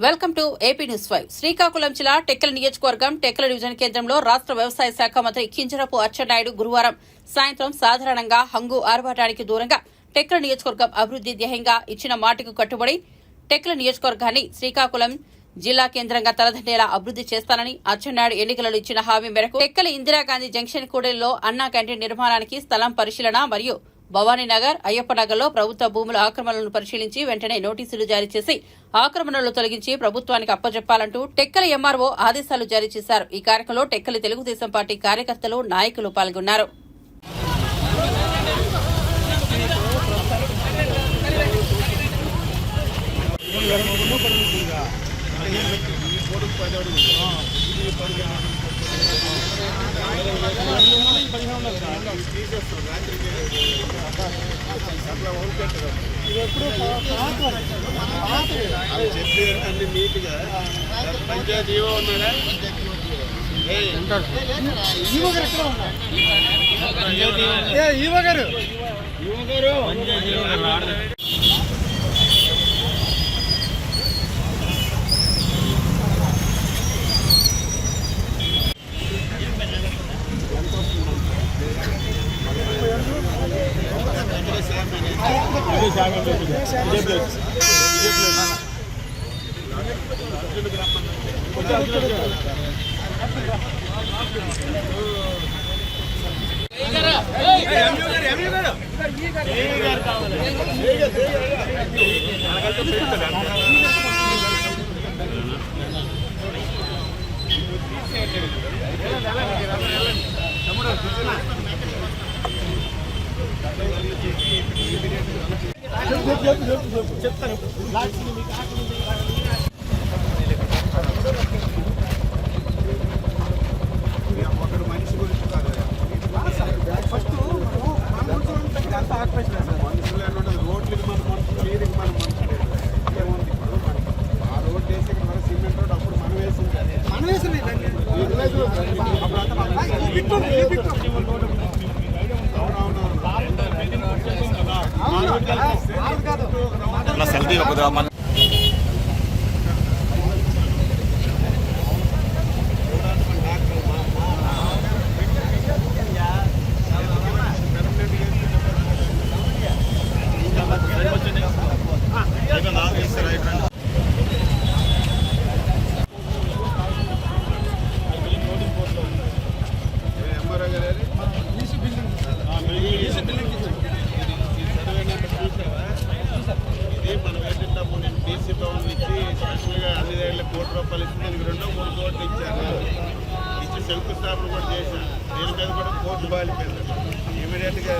Welcome to AP news 5. Srikakulam జిల్లా టెక్కలి నియోజకవర్గం Tekkali division కేంద్రంలో రాష్ట్ర వ్యవసాయ శాఖ మంత్రి కింజరాపు అచ్చెన్నాయుడు గురువారం సాయంత్రం సాధారణంగా హంగు ఆర్భాటానికి దూరంగా టెక్కలి నియోజకవర్గం అభివృద్ది ధ్యేయంగా ఇచ్చిన మాటకు కట్టుబడి టెక్కలి నియోజకవర్గాన్ని శ్రీకాకుళం జిల్లా కేంద్రంగా తలదండేలా అభివృద్ది చేస్తానని అచ్చెన్నాయుడు ఎన్నికలలో ఇచ్చిన హామీ మేరకు టెక్కలి ఇందిరాగాంధీ జంక్షన్ కూడలిలో అన్నా క్యాంటీన్ నిర్మాణానికి స్థలం పరిశీలన మరియు భవానీనగర్ అయ్యప్పనగర్లో ప్రభుత్వ భూముల ఆక్రమణలను పరిశీలించి వెంటనే నోటీసులు జారీ చేసి ఆక్రమణలు తొలగించి ప్రభుత్వానికి అప్పజెప్పాలంటూ టెక్కలి ఎంఆర్ఓ ఆదేశాలు జారీ చేశారు. ఈ కార్యక్రమంలో టెక్కలి తెలుగుదేశం పార్టీ కార్యకర్తలు నాయకులు పాల్గొన్నారు. అన్ని నీట్గా పంచాయతీ ఉన్నాడా చెప్తాను. ఒకరు మనిషి గురించి కాదు, ఫస్ట్ మనుషులు ఏమంటే రోడ్లకి మన మనుషులు, నీరుకి మన మనుషులు ఏముంది. ఆ రోడ్ వేసి మన సిమెంట్ రోడ్ అప్పుడు మనం వేసింది సెల్ఫీ ఒకదా మన అన్ని దగ్గర ₹1 ఇచ్చి దీనికి 2-3 కోట్లు ఇచ్చారు. ఇచ్చి శంకుస్థాపన కూడా చేశాను. దీని మీద కూడా కోర్టు బాలిపోయింది. ఇమీడియట్గా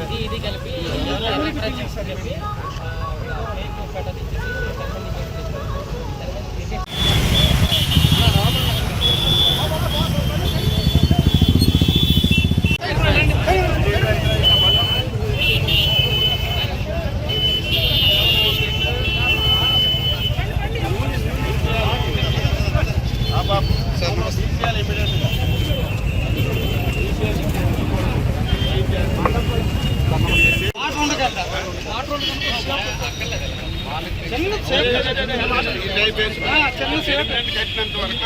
కట్టినంత వరకు